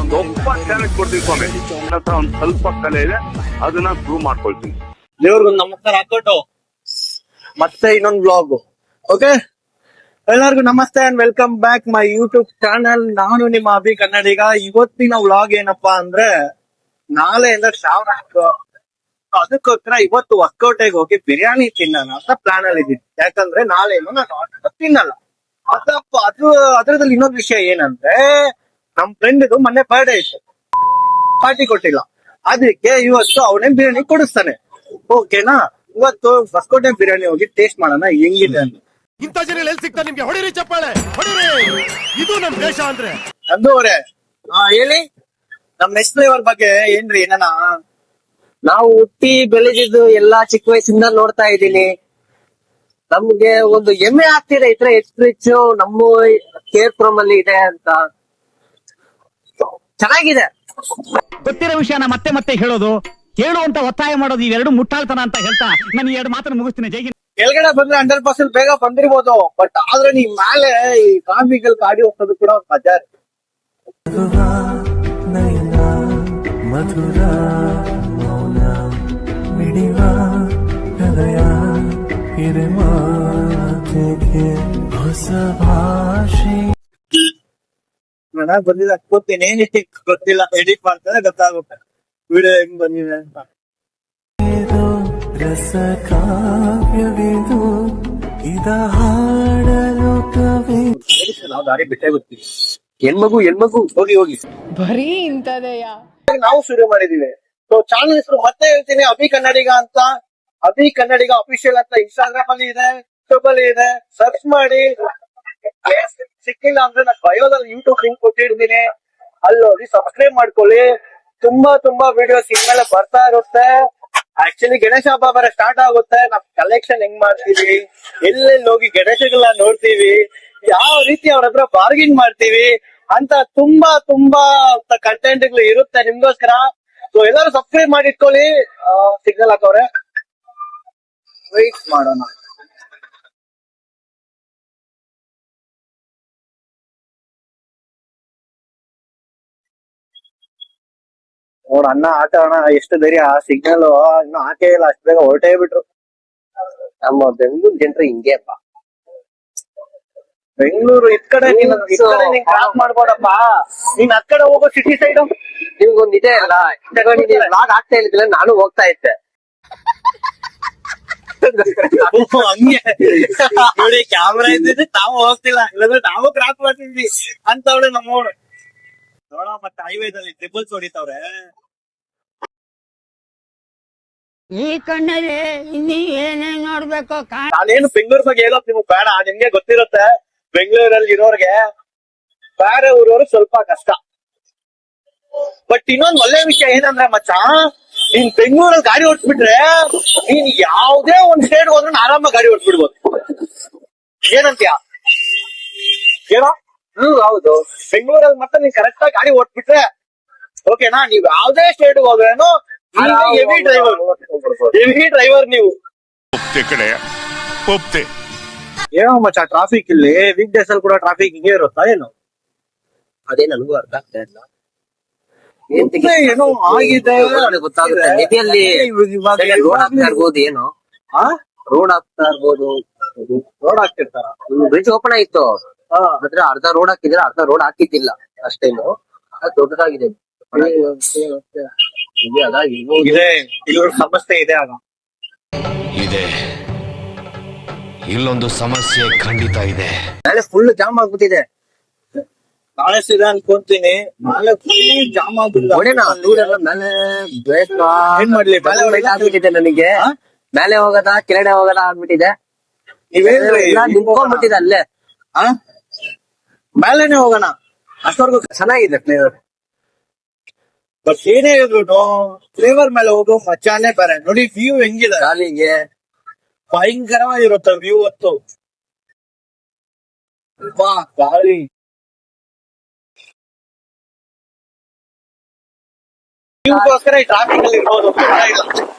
ಒಂದು ಒಬ್ಬ ಟ್ಯಾಲೆಂಟ್ ಕೊಡ್ತೀವಿ ಸ್ವಾಮಿ. ನನ್ನ ಹತ್ರ ಒಂದು ಸ್ವಲ್ಪ ಕಲೆ ಇದೆ, ಅದನ್ನ ಪ್ರೂವ್ ಮಾಡ್ಕೊಳ್ತೀನಿ. ದೇವ್ರಿಗೊಂದು ನಮಸ್ಕಾರ ಹಾಕೊಟ್ಟು ಮತ್ತೆ ಇನ್ನೊಂದು ಬ್ಲಾಗ್. ಓಕೆ, ಎಲ್ಲರಿಗೂ ನಮಸ್ತೆ and welcome back my YouTube channel. ನಾನು ನಿಮ್ಮ ಅಭಿ ಕನ್ನಡಿಗ. ಇವತ್ತಿನ ವ್ಲಾಗ್ ಏನಪ್ಪಾ ಅಂದ್ರೆ, ನಾಳೆಯಿಂದ ಶ್ರಾವಣ. ಅದಕ್ಕೋಸ್ಕರ ಇವತ್ತು ವರ್ಕೌಟಿಗೆ ಹೋಗಿ ಬಿರಿಯಾನಿ ತಿನ್ನೋಣ ಅಂತ ಪ್ಲಾನ್ ಅಲ್ಲಿ ಇದ್ದೀನಿ. ಯಾಕಂದ್ರೆ ನಾಳೆನು ನಾನು ತಿನ್ನಲ್ಲ. ಅದ್ರದಲ್ಲಿ ಇನ್ನೊಂದು ವಿಷಯ ಏನಂದ್ರೆ, ನಮ್ ಫ್ರೆಂಡ್ ಮೊನ್ನೆ ಬರ್ಡೇ ಇತ್ತು, ಪಾರ್ಟಿ ಕೊಟ್ಟಿಲ್ಲ. ಅದಕ್ಕೆ ಇವತ್ತು ಅವನೇ ಬಿರಿಯಾನಿ ಕೊಡಿಸ್ತಾನೆ. ಓಕೆನಾ? ಇವತ್ತು ಹೊಸಕೋಟೆ ಬಿರಿಯಾನಿ ಹೋಗಿ ಟೇಸ್ಟ್ ಮಾಡೋಣ ಹೆಂಗಿದೆ ಅಂತ. ಇಂಥ ಜನ ಎಲ್ಲಿ ಸಿಗ್ತಾರೆ ನಿಮ್ಗೆ? ಹೊಡಿರಿ ಚಪ್ಪಾಳೆ, ಹೊಡಿರಿ. ಇದು ನಮ್ ದೇಶ ಅಂದ್ರೆ. ನಂದು ಅವ್ರೆ ಹೇಳಿ, ನಮ್ ನೆಕ್ಸ್ಟ್ ಫ್ಲೇವರ್ ಬಗ್ಗೆ ಏನ್ರಿ? ನಾವು ಹುಟ್ಟಿ ಬೆಳೆದಿದ್ದು ಎಲ್ಲಾ ಚಿಕ್ಕ ವಯಸ್ಸಿಂದ ನೋಡ್ತಾ ಇದ್ದೀನಿ. ನಮ್ಗೆ ಒಂದು ಹೆಮ್ಮೆ ಆಗ್ತಿದೆ ಇದ್ರೆ ಎಷ್ಟು ಹೆಚ್ಚು ನಮ್ಮ ಕೇರ್ ಫ್ರಮ್ ಅಲ್ಲಿ ಇದೆ ಅಂತ. ಚೆನ್ನಾಗಿದೆ. ಗೊತ್ತಿರೋ ವಿಷಯನ ಮತ್ತೆ ಮತ್ತೆ ಹೇಳೋದು, ಹೇಳುವಂತ ಒತ್ತಾಯ ಮಾಡೋದು, ಇವೆರಡು ಮುಟ್ಟಾಳ್ತನ ಅಂತ ಹೇಳ್ತಾ ನಾನು ಎರಡು ಮಾತನ್ನು ಮುಗಿಸ್ತೀನಿ. ಜೈ ಹಿಂದ್. ಕೆಳಗಡೆ ಬಂದ್ರೆ 100% ಬೇಗ ಬಂದಿರ್ಬೋದು, ಬಟ್ ಆದ್ರೆ ನೀವ್ ಮೇಲೆ ಈ ಕಾಮಿಗಳು ಗಾಡಿ ಹೋಗೋದು ಕೂಡ ಮಜಾ. ಮಧುರ ಮೌನ ಮಿಡಿವ ಹೃದಯ ಹಿರಿಮಾತೆಗೆ ಹೊಸ ಭಾಷೆ ಬಂದಿಲ್ಲ ಕೂತೀನಿ, ಗೊತ್ತಿಲ್ಲ. ಎಡಿಟ್ ಮಾಡ್ತಾರೆ ಗೊತ್ತಾಗುತ್ತೆ ವಿಡಿಯೋ ಹೆಂಗ್ ಬಂದಿದೆ ಅಂತ. ರಸ ಕಾವ್ಯವಿದು ಇದ ಹಾಡಲು ಕವಿ. ನಾವು ದಾರಿ ಬಿಟ್ಟೇ ಗೊತ್ತೀವಿ. ಹೆಣ್ಮಗು ಹೋಗಿ ಬರೀ ಇಂತದೆಯಾ. ನಾವು ಶುರು ಮಾಡಿದೀವಿ. ಸೊ ಚಾನಲ್ ಹೆಸರು ಮತ್ತೆ ಹೇಳ್ತೀನಿ, ಅಭಿ ಕನ್ನಡಿಗ ಅಂತ. ಅಭಿ ಕನ್ನಡಿಗ ಅಫಿಷಿಯಲ್ ಅಂತ ಇನ್ಸ್ಟಾಗ್ರಾಮ್ ಅಲ್ಲಿ ಇದೆ, ಯೂಟ್ಯೂಬ್ ಅಲ್ಲಿ ಇದೆ. ಸರ್ಚ್ ಮಾಡಿ. ಸಿಕ್ಕಿಲ್ಲ ಅಂದ್ರೆ ನಾನು ಬಯೋದಲ್ಲಿ ಯೂಟ್ಯೂಬ್ ಲಿಂಕ್ ಕೊಟ್ಟಿರ್ತೀನಿ, ಅಲ್ಲಿ ಹೋಗಿ ಸಬ್ಸ್ಕ್ರೈಬ್ ಮಾಡ್ಕೊಳ್ಳಿ. ತುಂಬಾ ವಿಡಿಯೋಸ್ ಇನ್ಮೇಲೆ ಬರ್ತಾ ಇರುತ್ತೆ. ಆಕ್ಚುಲಿ ಗಣೇಶ ಹಬ್ಬ ಬೇರೆ ಸ್ಟಾರ್ಟ್ ಆಗುತ್ತೆ. ನಾವ್ ಕಲೆಕ್ಷನ್ ಹೆಂಗ್ ಮಾಡ್ತೀವಿ, ಎಲ್ಲೆಲ್ಲಿ ಹೋಗಿ ಗಣೇಶಗಳನ್ನ ನೋಡ್ತೀವಿ, ಯಾವ ರೀತಿ ಅವ್ರ ಹತ್ರ ಬಾರ್ಗಿನ್ ಮಾಡ್ತೀವಿ ಅಂತ ತುಂಬಾ ಕಂಟೆಂಟ್ ಇರುತ್ತೆ ನಿಮ್ಗೋಸ್ಕರ. ಸೊ ಎಲ್ಲರೂ ಸಬ್ಸ್ಕ್ರೈಬ್ ಮಾಡಿ ಇಟ್ಕೊಳ್ಳಿ. ಸಿಗ್ನಲ್ ಹಾಕವ್ರೆ, ವೆಯ್ಟ್ ಮಾಡೋಣ. ನೋಡ ಅಣ್ಣ ಆಟ ಅಣ್ಣ, ಎಷ್ಟು ಧೈರ್ಯ. ಸಿಗ್ನಲ್ ಇನ್ನು ಹಾಕೇ ಇಲ್ಲ, ಅಷ್ಟು ಬೇಗ ಹೊರಟೇ ಬಿಟ್ರು. ನಮ್ಮ ಬೆಂಗಳೂರು ಜನರು ಹಿಂಗೆ ಅಪ್ಪ. ಬೆಂಗಳೂರು ಇದ್ ಕಡೆ ನೀನ್ ಕ್ರಾಸ್ ಮಾಡ್ಬೋದಪ್ಪ. ನೀನ್ ಆ ಕಡೆ ಹೋಗೋ ಸಿಟಿ ಸೈಡ್ ನಿಮ್ಗೊಂದ್ ಇದೆ ಅಲ್ಲ, ಲಾಗ್ ಆಗ್ತಾ ಇರ್ಲಿಲ್ಲ, ನಾನು ಹೋಗ್ತಾ ಇದ್ದೆ. ಹಂಗೆ ನೋಡಿ, ಕ್ಯಾಮ್ರಾ ಇದ್ದಿದ್ದು ತಾವು ಹೋಗ್ತಿಲ್ಲ, ಇಲ್ಲಾಂದ್ರೆ ನಾವು ಕ್ರಾಸ್ ಮಾಡ್ತಿದ್ವಿ ಅಂತವಳೆ ನಮ್ಮವಳು. ನೋಡ ಮತ್ತೆ ಹೈವೇದಲ್ಲಿ ಟ್ರಿಪಲ್ಸ್ ಹೊಡಿತಾವ್ರೆ. ಈ ಕಣ್ಣಲ್ಲಿ ಇನ್ನೀ ಏನೇನ್ ನೋಡ್ಬೇಕು. ನಾನೇನು ಬೆಂಗಳೂರ್ ಬಗ್ಗೆ ಹೇಳೋದ್ ನಿಮ್ಗೆ ಬೇಡ, ನಿಮ್ಗೆ ಗೊತ್ತಿರುತ್ತೆ. ಬೆಂಗಳೂರಲ್ಲಿ ಇರೋರ್ಗೆ ಬೇರೆ ಊರವ್ರು ಸ್ವಲ್ಪ ಕಷ್ಟ. ಬಟ್ ಇನ್ನೊಂದ್ ಒಳ್ಳೆ ವಿಷಯ ಏನಂದ್ರೆ ಮಚ್ಚ, ನೀನ್ ಬೆಂಗಳೂರಲ್ಲಿ ಗಾಡಿ ಓಡಿಸ್ಬಿಟ್ರೆ ನೀನ್ ಯಾವ್ದೇ ಒಂದ್ ಸ್ಟೇಟ್ ಹೋದ್ರೆ ಆರಾಮಾಗಿ ಗಾಡಿ ಓಡಿಸ್ಬಿಡ್ಬೋದು. ಏನಂತೀಯ? ಏನೋ? ಹೌದು. ಬೆಂಗಳೂರಲ್ಲಿ ಮತ್ತೆ ನೀನ್ ಕರೆಕ್ಟ್ ಆಗಿ ಗಾಡಿ ಓಡಿಸ್ಬಿಟ್ರೆ ಓಕೆನಾ, ನೀವ್ ಯಾವ್ದೇ ಸ್ಟೇಟ್ ಹೋದ್ರೇನು ಹೆವಿ ಡ್ರೈವರ್ ನೀವು. ಏನೋ ಮಚ್ಚ, ಟ್ರಾಫಿಕ್ ಇಲ್ಲಿ ವೀಕ್ ಡೇಸ್ ಅಲ್ಲಿ ಕೂಡ ಟ್ರಾಫಿಕ್ ಹಿಂಗೆ ಇರುತ್ತಾ ಏನು? ಅದೇ ನನಗೂ ಅರ್ಥ ಆಗ್ತಾ ಇಲ್ಲ. ಏನೋ ಆಗಿದೆ ಗೊತ್ತಾಗುತ್ತೆ. ನಿಧಿಯಲ್ಲಿ ರೋಡ್ ಆಗ್ತಾ ಇರ್ಬೋದು, ಏನೋ ರೋಡ್ ಆಗ್ತಾ ಇರ್ಬೋದು. ರೋಡ್ ಹಾಕ್ತಿರ್ತಾರ. ಬ್ರಿಡ್ಜ್ ಓಪನ್ ಆಯ್ತು, ಆದ್ರೆ ಅರ್ಧ ರೋಡ್ ಹಾಕಿದ್ರೆ ಅರ್ಧ ರೋಡ್ ಹಾಕಿದ್ದಿಲ್ಲ ಅಷ್ಟೇನು. ದೊಡ್ಡದಾಗಿದೆ. ಸಮಸ್ಯೆ ಇದೆ ಆಗ ಇದೆ, ಇಲ್ಲೊಂದು ಸಮಸ್ಯೆ ಖಂಡಿತ ಇದೆ. ನಾಳೆ ಫುಲ್ ಜಾಮ್ ಆಗ್ಬಿಟ್ಟಿದೆ. ನಾಳೆ ಸಿಗ ಅನ್ಕೊಂತೀನಿ, ನಾಳೆ ಫುಲ್ ಜಾಮ್ ಆಗ್ಬಿಟ್ಟಿದೆ. ಏನ್ ಮಾಡ್ಲಿ, ಆಗ್ಬಿಟ್ಟಿದೆ ನನಗೆ. ಮೇಲೆ ಹೋಗದ ಕೆಳಗಡೆ ಹೋಗದ ಆಗ್ಬಿಟ್ಟಿದೆ. ನಿಂತ್ಕೊಂಡ್ಬಿಟ್ಟಿದೆ ಅಲ್ಲೇ. ಮೇಲೆನೆ ಹೋಗೋಣ, ಅಷ್ಟವರೆಗೂ ಚೆನ್ನಾಗಿದೆ ಫ್ಲೇವರ್. ಬಟ್ ಏನೇ ಇದ್ರು ಫ್ಲೇವರ್ ಮೇಲೆ ಹೋಗೋ ಮಚಾನೆ ಬೇರೆ. ನೋಡಿ ವ್ಯೂ ಹೆಂಗಿದೆ, ಗಾಳಿಗೆ ಭಯಂಕರವಾಗಿರುತ್ತೆ ವ್ಯೂ. ಹೊತ್ತು ಗಾಳಿ ಇವಕ್ಕೋಸ್ಕರ ಈ ಟ್ರಾಫಿಕ್ ಅಲ್ಲಿ ಇರ್ಬೋದು.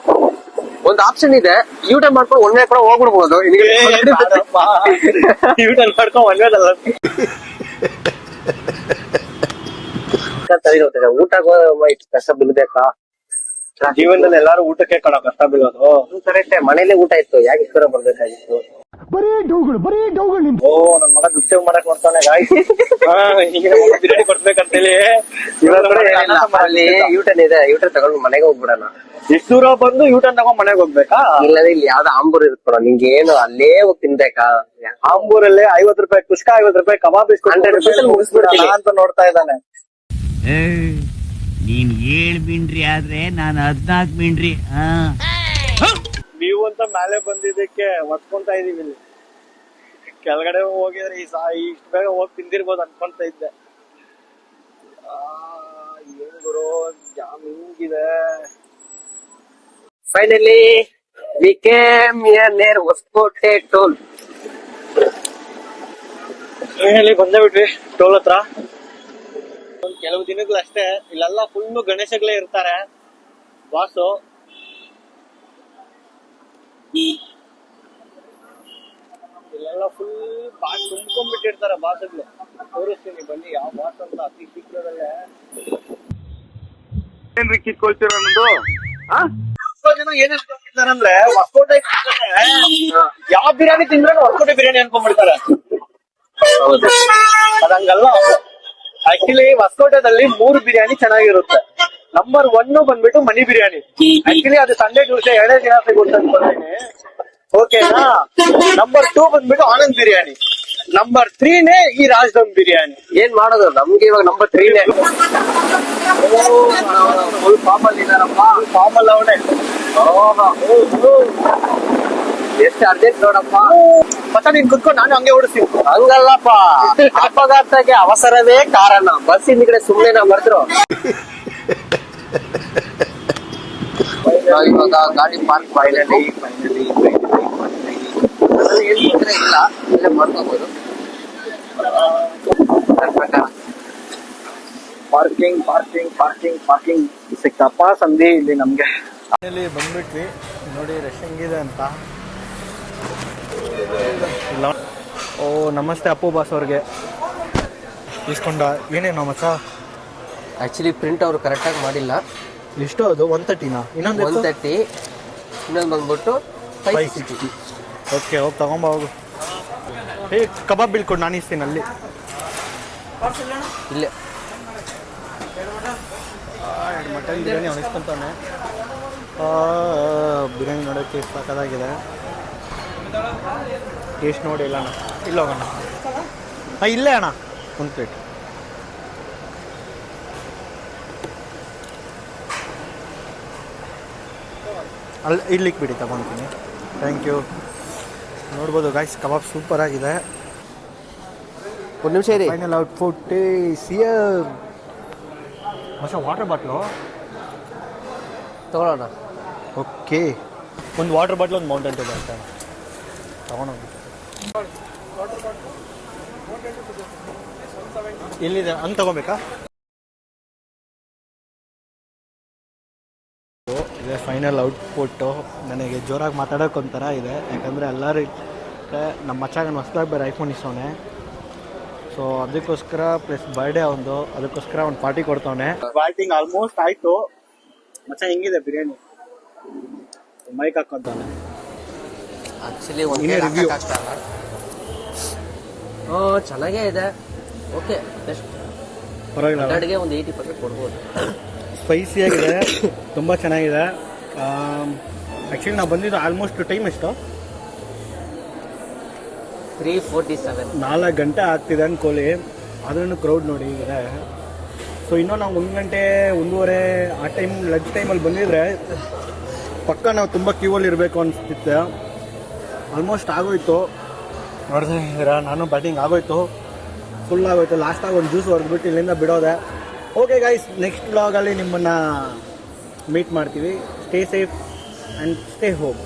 ಒಂದು ಆಪ್ಷನ್ ಇದೆ, ಯೂಟರ್ನ್ ಮಾಡ್ಕೊಂಡು ಒಂದೇ ಕೂಡ ಹೋಗ್ಬಿಡ್ಬೋದು. ಯೂಟರ್ನ್ ಮಾಡ್ಕೊಂಡು ಒಂದೇದಲ್ಲ. ಊಟ ಕಷ್ಟ ಬೀಳ್ಬೇಕಾ? ಜೀವನದಲ್ಲಿ ಎಲ್ಲಾರು ಊಟಕ್ಕೆ ಕಷ್ಟ ಬೀಳೋದು. ಕರೆಕ್ಟೇ, ಮನೇಲೆ ಊಟ ಇತ್ತು, ಯಾಕೆ ಇಷ್ಟರ ಬರ್ಬೇಕಾಗಿತ್ತು? ಓ ನನ್ ಮಗ ದುಡ್ಡು ಸೇವ್ ಮಾಡಕ್ ನೋಡ್ತಾನೆ ಗಾಯ್ಸ್. ಬಿರಿಯಾನಿ ಕೊಡ್ಬೇಕಂತೇಳಿ ಅಲ್ಲಿ ಯೂಟರ್ನ್ ಇದೆ, ಯೂಟರ್ನ್ ತಗೊಂಡು ಮನೆಗೆ ಹೋಗ್ಬಿಡೋಣ. ಎಷ್ಟು ದೂರ ಬಂದು ಯೂಟರ್ನ್ ತಗೊಂಡ್ ಮನೆಗೆ ಹೋಗ್ಬೇಕಾ? ಇಲ್ಲದ್ರೆ ಇಲ್ಲಿ ಯಾವ್ದು ಆಂಬೂರ್ ಇರುತ್ತೋ ನಿಂಗೆ ಏನು ಅಲ್ಲೇ ಹೋಗಿ ತಿನ್ಬೇಕಾ? ಆಂಬೂರಲ್ಲಿ 50 ರೂಪಾಯಿ ಕುಷ್ಕ, 50 ರೂಪಾಯಿ ಕಬಾಬ್, 100 ರೂಪಾಯಿ ಮುಗಿಸ್ಬಿಡ್ತೀನಿ ಅಂತ ನೋಡ್ತಾ ಇದ್ದಾನೆ. ನೀನ್ 7 ಮಿಂಡ್ರಿ ಆದ್ರೆ ನಾನು 14 ಮಿಂಡ್ರಿ. ನೀವು ಅಂತ ಮೇಲೆ ಬಂದಿದ್ದಕ್ಕೆ ಒತ್ಕೊಂತ ಇದೀವಿ ಇಲ್ಲಿ. ಕೆಳಗಡೆ ಹೋಗಿದ್ರೆ ಇಷ್ಟು ಬೇಗ ಹೋಗಿ ತಿಂದಿರ್ಬೋದು ಅನ್ಕೊಂತ ಇದ್ದೆ. ಏನ್ ಗುರು ಜಾಮ್ ಹಿಂಗಿದೆ. ಫೈನಲಿ ವಿ ಕೇಮ್ ಹಿಯರ್ ನೇರ್ ಹೊಸಕೋಟೆ ಟೋಲ್. ಹೇಳಿ ಬಂದೇ ಬಿಟ್ವಿ ಟೋಲ್ ಹತ್ರ. ಒಂದ್ ಕೆಲವು ದಿನಗಳು ಅಷ್ಟೇ. ಇಲ್ಲೆಲ್ಲ ಫುಲ್ ಗಣೇಶಗಳೇ ಇರ್ತಾರೆ. ಬಾಸು ಇಲ್ಲೆಲ್ಲ ಫುಲ್ ಬಾಸ್ ತುಂಬ್ಕೊಂಡ್ಬಿಟ್ಟಿರ್ತಾರೆ ಬಾಸ್ಗಳು. ತೋರಿಸ್ತೀನಿ ಬನ್ನಿ ಯಾವ ಬಾಸ್ ಅಂತ ಅತಿ ಶೀಘ್ರದಲ್ಲೇ. ಏನ್ರಿ ಕಿತ್ಕೊಳ್ತೀರ ಅನ್ನೋದು? ಜನ ಏನ್ ಅನ್ಕೊಂಡ್ಬಿಡ್ತಾರಂದ್ರೆ ಹೊಸಕೋಟೆ ಯಾವ ಬಿರಿಯಾನಿ ತಿಂದ್ರೆ ಹೊಸಕೋಟೆ ಬಿರಿಯಾನಿ ಅನ್ಕೊಂಡ್ಬಿಡ್ತಾರೆ. ಅದಂಗಲ್ವಾ. ಆಕ್ಚುಲಿ ಹೊಸಕೋಟೆದಲ್ಲಿ 3 ಬಿರಿಯಾನಿ ಚೆನ್ನಾಗಿರುತ್ತೆ. ನಂಬರ್ 1 ಬಂದ್ಬಿಟ್ಟು ಮನಿ ಬಿರಿಯಾನಿ. ಆಕ್ಚುಲಿ ಅದು ಸಂಡೇ ಟ್ಯೂಸ್ಡೇ 2 ದಿನ ಸಿಗುತ್ತೆ ಅನ್ಕೊಂಡಿದ್ದೀನಿ. ಓಕೆನಾ. ನಂಬರ್ 2 ಬಂದ್ಬಿಟ್ಟು ಆನಂದ್ ಬಿರಿಯಾನಿ. ನಂಬರ್ 3ನೇ ಈ ರಾಜಧಮ್ ಬಿರಿಯಾನಿ. ಏನ್ ಮಾಡೋದು, ನಮ್ಗೆ ಇವಾಗ ನಂಬರ್ 3ನೇ. ಫುಲ್ ಫಾರ್ಮ್ ಅಲ್ಲಿ ಇದಾರಪ್ಪ. ಫಾರ್ಮ್ ಅಲ್ಲಿ ಅವನೇ. ಎಷ್ಟು ಅರ್ಜೆಂಟ್ ನೋಡಪ್ಪ. ಮತ್ತೆ ನೀನ್ ಕುತ್ಕೊಂಡು ನಾನು ಹಂಗೆ ಓಡಿಸ್ತೀನಿ. ಹಂಗಲ್ಲಪ್ಪ, ಅಪಘಾತಕ್ಕೆ ಅವಸರವೇ ಕಾರಣ. ಬಸ್ ಹಿಂದ್ಗಡೆ ಸುಮ್ನೆ ನಾವು ಬರ್ದ್ರು. ಇವಾಗ ಗಾಡಿ ಪಾರ್ಕ್ ಫೈನಲಿ ಏನ್ ತೊಂದ್ರೆ ಇಲ್ಲ, ಇಲ್ಲೇ ಮಾಡ್ಕೋಬಹುದು. ಪಾರ್ಕಿಂಗ್ ಪಾರ್ಕಿಂಗ್ ಪಾರ್ಕಿಂಗ್ ಪಾರ್ಕಿಂಗ್ ಸಿಕ್ತಪ್ಪ ಸಂಧಿ ಇಲ್ಲಿ ನಮ್ಗೆ. ಇಲ್ಲಿ ಬಂದ್ಬಿಟ್ವಿ ನೋಡಿ ರಶ್ ಹೆಂಗಿದೆ ಅಂತ. ಓ ನಮಸ್ತೆ ಅಪ್ಪು ಬಾಸ್ ಅವ್ರಿಗೆ ಇಸ್ಕೊಂಡ. ಏನೇನೋ ಮಚ್ಚ ಆಕ್ಚುಲಿ ಪ್ರಿಂಟ್ ಅವರು ಕರೆಕ್ಟಾಗಿ ಮಾಡಿಲ್ಲ. ಎಷ್ಟು ಅದು 130ನಾ? ಇನ್ನೊಂದು 130, ಇನ್ನೊಂದು ಬಂದ್ಬಿಟ್ಟು 560. ಓಕೆ ಹೋಗಿ ತಗೊಂಬ ಹೋಗು. ಏ ಕಬಾಬ್ ಬೀಳ್ಕೊಂಡು ನಾನು ಇಸ್ತೀನಿ ಅಲ್ಲಿ. ಇಲ್ಲೇ ಮಟನ್ ಬಿರಿಯಾನಿ ಅವ್ನು ಇಸ್ಕೊಂತಾನೆ. ಬಿರಿಯಾನಿ ನೋಡೋಕ್ಕೆ ಸಾಕಾಗಿದೆ. ಟೇಸ್ಟ್ ನೋಡಿ ಇಲ್ಲ ಅಣ್ಣ, ಇಲ್ಲ ಹೋಗೋಣ. ಇಲ್ಲೇ ಅಣ್ಣ ಒಂದು ಪ್ಲೇಟ್. ಅಲ್ಲಿ ಇರ್ಲಿಕ್ಕೆ ಬಿಡಿ ತಗೊತೀನಿ. Thank you. ನೋಡ್ಬೋದು ಗಾಯ್ಸ್, ಕಬಾಬ್ ಸೂಪರ್ ಆಗಿದೆ. ಒಂದು ನಿಮಿಷ ಇರಿ. ಫೈನಲ್ ಔಟ್ಪುಟ್ ಸಿಯರ್. ಹೊಸ ವಾಟರ್ ಬಾಟ್ಲು ತಗೊಳ್ಳೋಣ. ಓಕೆ, ಒಂದು ವಾಟರ್ ಬಾಟ್ಲು, ಒಂದು ಮೌಂಟೇನ್ ಟೂ ಅಂತ ತಗೊಂಡೋಗಿ. ಎಲ್ಲಿದೆ ಹಂಗೆ ತಗೋಬೇಕಾ? ಇದೆ ಫೈನಲ್ ಔಟ್ಪುಟ್ಟು. ನನಗೆ ಜೋರಾಗಿ ಮಾತಾಡೋಕ್ಕೊಂಥರ ಇದೆ, ಯಾಕಂದರೆ ಎಲ್ಲರೂ ನಮ್ಮ ಮಚ್ಚಾಗ ಹೊಸದಾಗಿ ಬೇರೆ ಐಫೋನ್ ಇಷ್ಟವನೆ. ಸೊ ಅದಕ್ಕೋಸ್ಕರ ಪ್ಲಸ್ ಬರ್ಡೇ ಅವನು, ಅದಕ್ಕೋಸ್ಕರ ಒಂದು ಪಾರ್ಟಿ ಕೊಡ್ತವನೆ. ಪಾರ್ಟಿಂಗ್ ಆಲ್ಮೋಸ್ಟ್ ಆಯಿತು. ಮಚ್ಚ ಹೆಂಗಿದೆ ಬಿರಿಯಾನಿ? ಮೈಕ್ ಹಾಕೊಂತಾನೆ. ಆಕ್ಚುಲಿ ಒಂದು ರಿವ್ಯೂ ಚೆನ್ನಾಗೇ ಇದೆ. Okay, best. ಪರವಾಗಿಲ್ಲ, ಅಡಿಗೆ ಒಂದು 80% ಕೊಡ್ಬೋದು. ಸ್ಪೈಸಿಯಾಗಿದೆ, ತುಂಬ ಚೆನ್ನಾಗಿದೆ. ಆ್ಯಕ್ಚುಲಿ ನಾವು ಬಂದಿದ್ದು ಆಲ್ಮೋಸ್ಟ್ ಟೈಮ್ ಎಷ್ಟು? 3:47. 4 ಗಂಟೆ ಆಗ್ತಿದೆ ಅನ್ಕೊಳ್ಳಿ. ಅದನ್ನು ಕ್ರೌಡ್ ನೋಡಿ ಇದೆ. ಸೊ ಇನ್ನೂ ನಾವು 1 ಗಂಟೆ 1:30 ಆ ಟೈಮ್ ಲಂಚ್ ಟೈಮಲ್ಲಿ ಬಂದಿದ್ರೆ ಪಕ್ಕ ನಾವು ತುಂಬ ಕ್ಯೂವಲ್ಲಿ ಇರಬೇಕು ಅನಿಸ್ತಿತ್ತೆ. ಆಲ್ಮೋಸ್ಟ್ ಆಗೋಯ್ತು. ನೋಡ್ತಾ ಇದ್ದೀರಾ, ನಾನು ಬ್ಯಾಟಿಂಗ್ ಆಗೋಯ್ತು, ಫುಲ್ ಆಗೋಯ್ತು. ಲಾಸ್ಟಾಗಿ ಒಂದು ಜ್ಯೂಸ್ ಹೊಡೆದ್ಬಿಟ್ಟು ಇಲ್ಲಿಂದ ಬಿಡೋದೆ. ಓಕೆ ಗೈಸ್, ನೆಕ್ಸ್ಟ್ ವ್ಲಾಗಲ್ಲಿ ನಿಮ್ಮನ್ನು ಮೀಟ್ ಮಾಡ್ತೀವಿ. Stay safe and stay home.